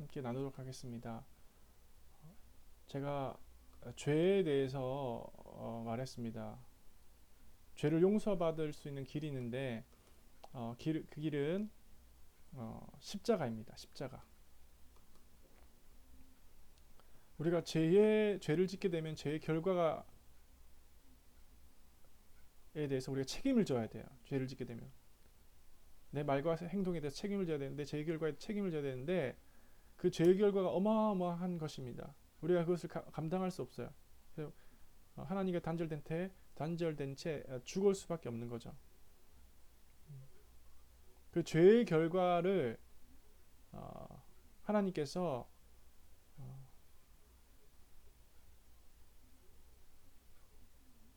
함께 나누도록 하겠습니다. 제가 죄에 대해서 말했습니다. 죄를 용서받을 수 있는 길이 있는데 그 길은 십자가입니다. 십자가. 우리가 죄를 짓게 되면 죄의 결과에 대해서 우리가 책임을 져야 돼요. 죄를 짓게 되면 내 말과 행동에 대해서 책임을 져야 되는데, 죄의 결과에 책임을 져야 되는데, 그 죄의 결과가 어마어마한 것입니다. 우리가 그것을 감당할 수 없어요. 그래서 하나님과 단절된 채 죽을 수밖에 없는 거죠. 그 죄의 결과를 하나님께서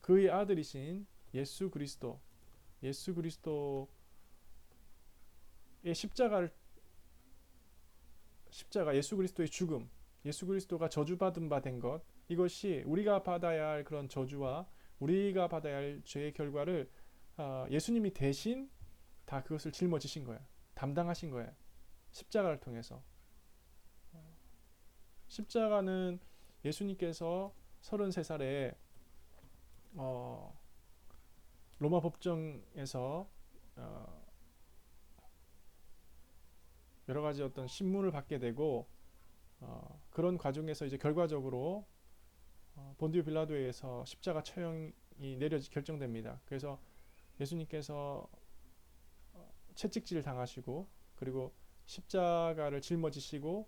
그의 아들이신 예수 그리스도의 십자가, 예수 그리스도의 죽음, 예수 그리스도가 저주받은 바 된 것, 이것이 우리가 받아야 할 그런 저주와 우리가 받아야 할 죄의 결과를 예수님이 대신 다 그것을 짊어지신 거예요. 담당하신 거예요. 십자가를 통해서. 십자가는 예수님께서 33살에 로마 법정에서 여러 가지 어떤 신문을 받게 되고, 그런 과정에서 이제 결과적으로 본디오 빌라도에서 십자가 처형이 결정됩니다. 그래서 예수님께서 채찍질 당하시고, 그리고 십자가를 짊어지시고,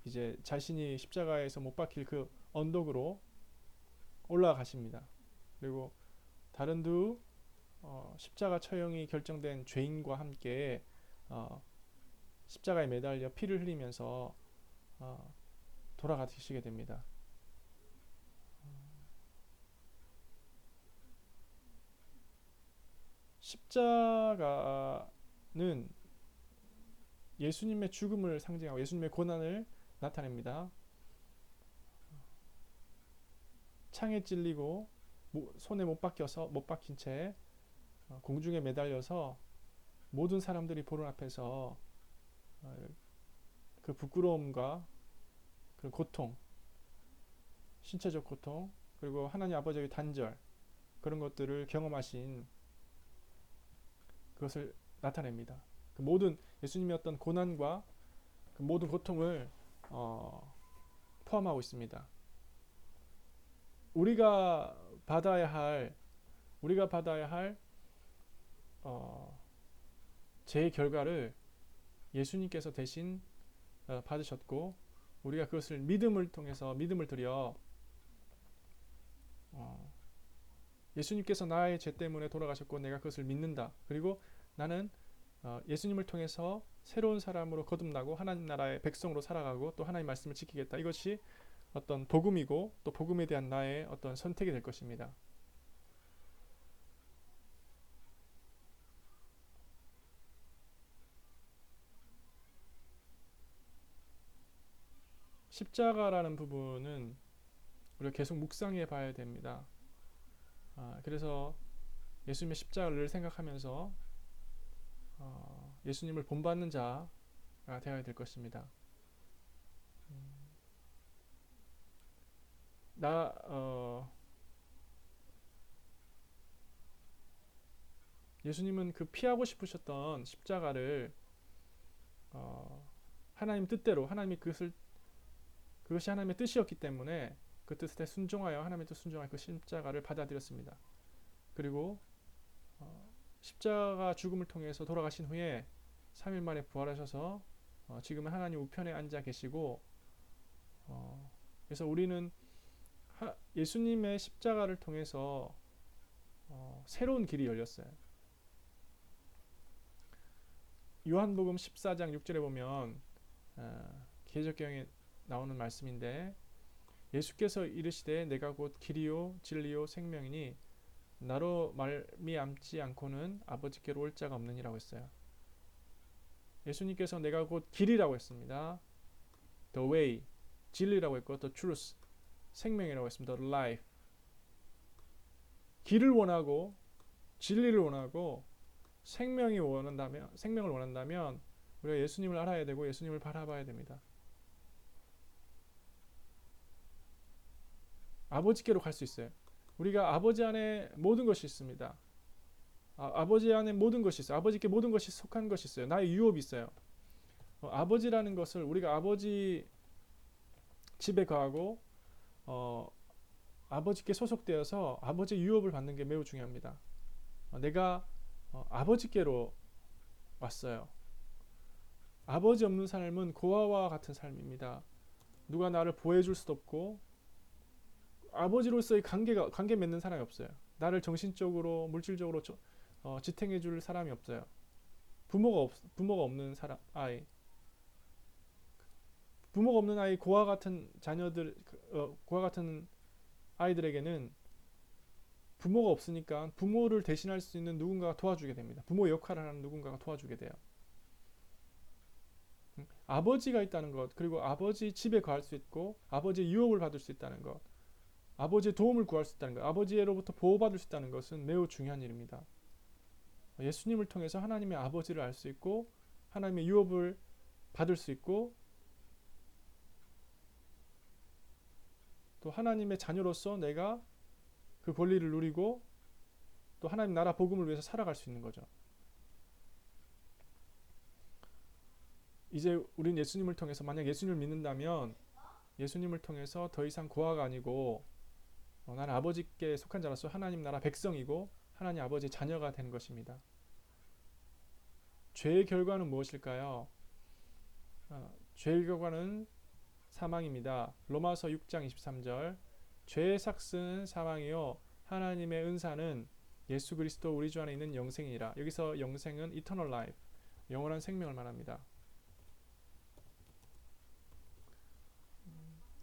이제 자신이 십자가에서 못 박힐 그 언덕으로 올라가십니다. 그리고 다른 두 십자가 처형이 결정된 죄인과 함께 십자가에 매달려 피를 흘리면서 돌아가시게 됩니다. 십자가는 예수님의 죽음을 상징하고 예수님의 고난을 나타냅니다. 창에 찔리고 손에 못 박힌 채 공중에 매달려서 모든 사람들이 보는 앞에서 그 부끄러움과 그 고통, 신체적 고통, 그리고 하나님 아버지의 단절, 그런 것들을 경험하신 그것을 나타냅니다. 그 모든 예수님의 어떤 고난과 그 모든 고통을 포함하고 있습니다. 우리가 받아야 할 죄의 결과를 예수님께서 대신 받으셨고, 우리가 그것을 믿음을 들여 예수님께서 나의 죄 때문에 돌아가셨고 내가 그것을 믿는다. 그리고 나는 예수님을 통해서 새로운 사람으로 거듭나고 하나님 나라의 백성으로 살아가고 또 하나님의 말씀을 지키겠다. 이것이 어떤 복음이고, 또 복음에 대한 나의 어떤 선택이 될 것입니다. 십자가라는 부분은 우리가 계속 묵상해 봐야 됩니다. 그래서 예수님의 십자가를 생각하면서 예수님을 본받는 자가 되어야 될 것입니다. 예수님은 그 피하고 싶으셨던 십자가를 하나님 뜻대로, 그것이 하나님의 뜻이었기 때문에 그 뜻에 순종하여 하나님의 뜻 순종하여 그 십자가를 받아들였습니다. 그리고 십자가 죽음을 통해서 돌아가신 후에 3일 만에 부활하셔서 지금은 하나님 우편에 앉아 계시고, 그래서 우리는 예수님의 십자가를 통해서 새로운 길이 열렸어요. 요한복음 14장 6절에 보면 개역경에 나오는 말씀인데, 예수께서 이르시되 내가 곧 길이요 진리요 생명이니 나로 말미암지 않고는 아버지께로 올 자가 없느니라고 했어요. 예수님께서 내가 곧 길이라고 했습니다. The way, 진리라고 했고, the truth, 생명이라고 했습니다. The life. 길을 원하고 진리를 원하고 생명을 원한다면 우리가 예수님을 알아야 되고 예수님을 바라봐야 됩니다. 아버지께로 갈 수 있어요. 우리가 아버지 안에 모든 것이 있습니다. 아버지 안에 모든 것이 있어요. 아버지께 모든 것이 속한 것이 있어요. 나의 유업이 있어요. 아버지라는 것을 우리가 아버지 집에 가고 아버지께 소속되어서 아버지의 유업을 받는 게 매우 중요합니다. 내가 아버지께로 왔어요. 아버지 없는 삶은 고아와 같은 삶입니다. 누가 나를 보호해줄 수도 없고 아버지로서의 관계 맺는 사람이 없어요. 나를 정신적으로 물질적으로 지탱해줄 사람이 없어요. 부모가 없는 아이. 부모가 없는 아이, 고아 같은 자녀들, 고아 같은 아이들에게는 부모가 없으니까 부모를 대신할 수 있는 누군가가 도와주게 됩니다. 부모 역할을 하는 누군가가 도와주게 돼요. 아버지가 있다는 것, 그리고 아버지 집에 갈 수 있고 아버지의 유업을 받을 수 있다는 것, 아버지의 도움을 구할 수 있다는 것, 아버지로부터 보호받을 수 있다는 것은 매우 중요한 일입니다. 예수님을 통해서 하나님의 아버지를 알 수 있고 하나님의 유업을 받을 수 있고 또 하나님의 자녀로서 내가 그 권리를 누리고 또 하나님 나라 복음을 위해서 살아갈 수 있는 거죠. 이제 우린 예수님을 통해서 만약 예수님을 믿는다면 예수님을 통해서 더 이상 고아가 아니고 나는 아버지께 속한 자로서 하나님 나라 백성이고 하나님 아버지의 자녀가 된 것입니다. 죄의 결과는 무엇일까요? 죄의 결과는 사망입니다. 로마서 6장 23절 죄의 삭스는 사망이요 하나님의 은사는 예수 그리스도 우리 주 안에 있는 영생이라. 여기서 영생은 eternal life, 영원한 생명을 말합니다.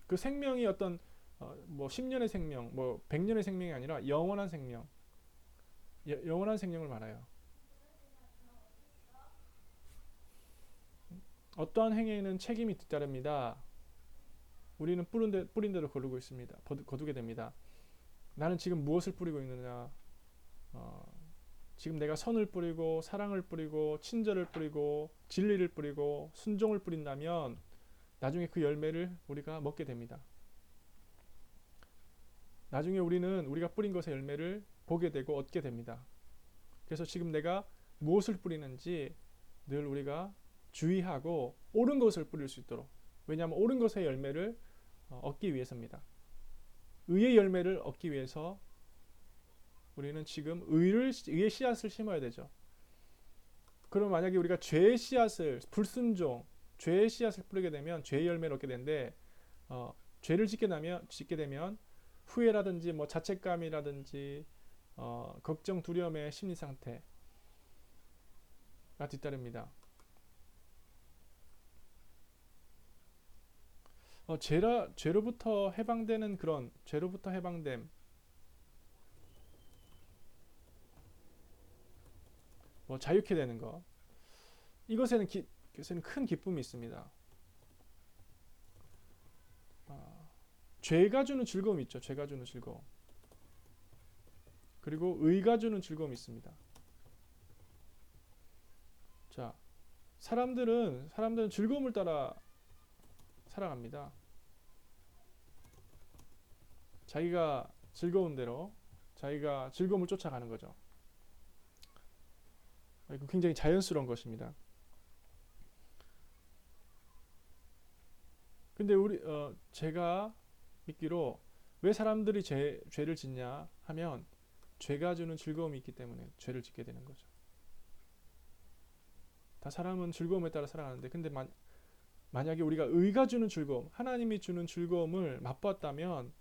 그 생명이 어떤 뭐 10년의 생명, 뭐 100년의 생명이 아니라 영원한 생명, 영원한 생명을 말해요. 어떠한 행위에는 책임이 뒤따릅니다. 우리는 뿌린 대로 거두고 있습니다. 거두게 됩니다. 나는 지금 무엇을 뿌리고 있느냐? 지금 내가 선을 뿌리고 사랑을 뿌리고 친절을 뿌리고 진리를 뿌리고 순종을 뿌린다면 나중에 그 열매를 우리가 먹게 됩니다. 나중에 우리는 우리가 뿌린 것의 열매를 보게 되고 얻게 됩니다. 그래서 지금 내가 무엇을 뿌리는지 늘 우리가 주의하고 옳은 것을 뿌릴 수 있도록, 왜냐하면 옳은 것의 열매를 얻기 위해서입니다. 의의 열매를 얻기 위해서 우리는 지금 의의 씨앗을 심어야 되죠. 그럼 만약에 우리가 죄의 씨앗을, 불순종, 죄의 씨앗을 뿌리게 되면 죄의 열매를 얻게 되는데 죄를 짓게 되면 후회라든지 뭐 자책감이라든지 걱정, 두려움의 심리 상태가 뒤따릅니다. 죄로부터 해방되는 그런 죄로부터 해방됨, 뭐 자유케 되는 것, 이것에는 큰 기쁨이 있습니다. 죄가 주는 즐거움이 있죠. 죄가 주는 즐거움. 그리고 의가 주는 즐거움이 있습니다. 자, 사람들은 즐거움을 따라 살아갑니다. 자기가 즐거운 대로 자기가 즐거움을 쫓아가는 거죠. 굉장히 자연스러운 것입니다. 근데 제가 믿기로 왜 사람들이 죄를 짓냐 하면 죄가 주는 즐거움이 있기 때문에 죄를 짓게 되는 거죠. 다 사람은 즐거움에 따라 살아가는데 근데 만약에 우리가 의가 주는 즐거움, 하나님이 주는 즐거움을 맛보았다면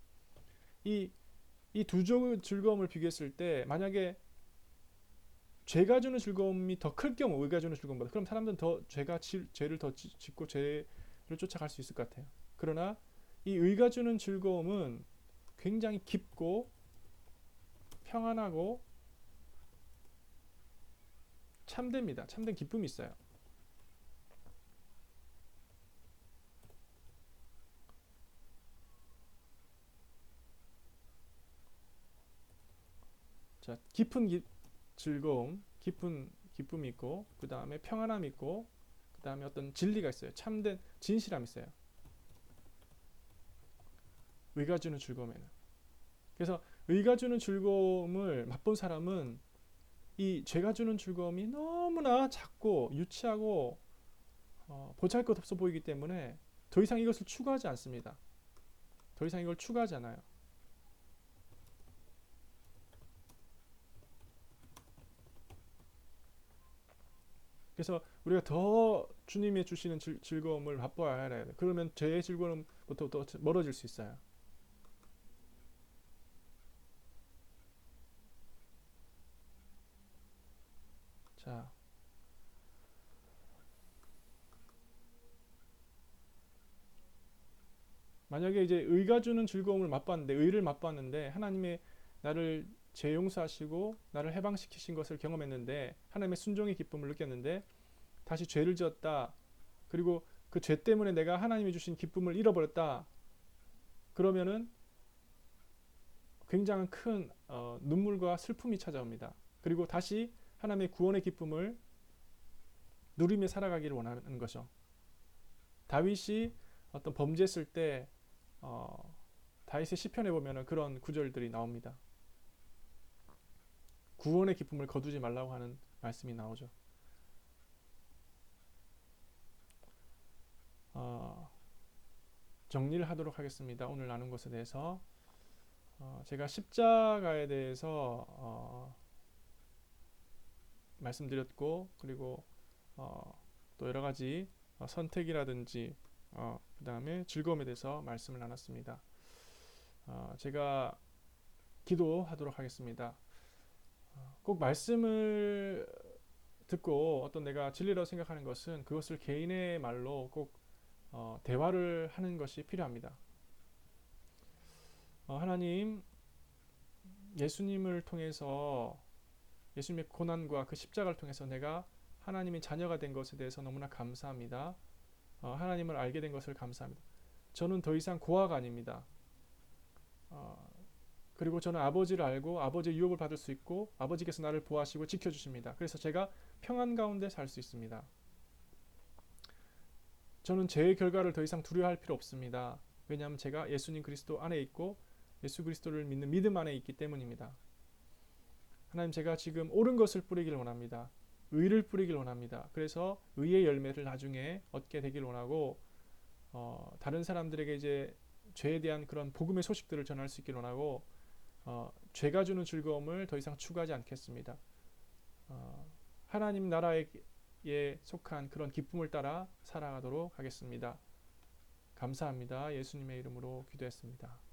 이 두 종의 즐거움을 비교했을 때 만약에 죄가 주는 즐거움이 더 클 경우 의가 주는 즐거움보다 그럼 사람들은 더 죄를 더 짓고 죄를 쫓아갈 수 있을 것 같아요. 그러나 이 의가 주는 즐거움은 굉장히 깊고 평안하고 참됩니다. 참된 기쁨이 있어요. 자, 깊은 즐거움, 깊은 기쁨이 있고 그 다음에 평안함이 있고 그 다음에 어떤 진리가 있어요. 참된 진실함이 있어요. 의가 주는 즐거움에는. 그래서 의가 주는 즐거움을 맛본 사람은 이 죄가 주는 즐거움이 너무나 작고 유치하고 보잘것없어 보이기 때문에 더 이상 이것을 추구하지 않습니다. 더 이상 이걸 추구하지 않아요. 그래서 우리가 더 주님의 주시는 즐거움을 맛보아야 해요. 그러면 죄의 즐거움부터 또 멀어질 수 있어요. 자, 만약에 이제 의가 주는 즐거움을 맛봤는데, 의를 맛봤는데 하나님의 나를 죄 용서하시고 나를 해방시키신 것을 경험했는데, 하나님의 순종의 기쁨을 느꼈는데 다시 죄를 지었다. 그리고 그 죄 때문에 내가 하나님이 주신 기쁨을 잃어버렸다. 그러면은 굉장한 큰 눈물과 슬픔이 찾아옵니다. 그리고 다시 하나님의 구원의 기쁨을 누리며 살아가기를 원하는 것이죠. 다윗이 어떤 범죄했을 때 다윗의 시편에 보면은 그런 구절들이 나옵니다. 구원의 기쁨을 거두지 말라고 하는 말씀이 나오죠. 정리를 하도록 하겠습니다. 오늘 나눈 것에 대해서 제가 십자가에 대해서 말씀드렸고, 그리고 또 여러 가지 선택이라든지 그 다음에 즐거움에 대해서 말씀을 나눴습니다. 제가 기도하도록 하겠습니다. 꼭 말씀을 듣고 어떤 내가 진리라고 생각하는 것은 그것을 개인의 말로 꼭 대화를 하는 것이 필요합니다. 하나님, 예수님을 통해서, 예수님의 고난과 그 십자가를 통해서 내가 하나님의 자녀가 된 것에 대해서 너무나 감사합니다. 하나님을 알게 된 것을 감사합니다. 저는 더 이상 고아가 아닙니다. 그리고 저는 아버지를 알고 아버지의 유업을 받을 수 있고 아버지께서 나를 보호하시고 지켜주십니다. 그래서 제가 평안 가운데 살 수 있습니다. 저는 죄의 결과를 더 이상 두려워할 필요 없습니다. 왜냐하면 제가 예수님 그리스도 안에 있고 예수 그리스도를 믿는 믿음 안에 있기 때문입니다. 하나님, 제가 지금 옳은 것을 뿌리기를 원합니다. 의를 뿌리기를 원합니다. 그래서 의의 열매를 나중에 얻게 되길 원하고 다른 사람들에게 이제 죄에 대한 그런 복음의 소식들을 전할 수 있길 원하고 죄가 주는 즐거움을 더 이상 추구하지 않겠습니다. 하나님 나라에 속한 그런 기쁨을 따라 살아가도록 하겠습니다. 감사합니다. 예수님의 이름으로 기도했습니다.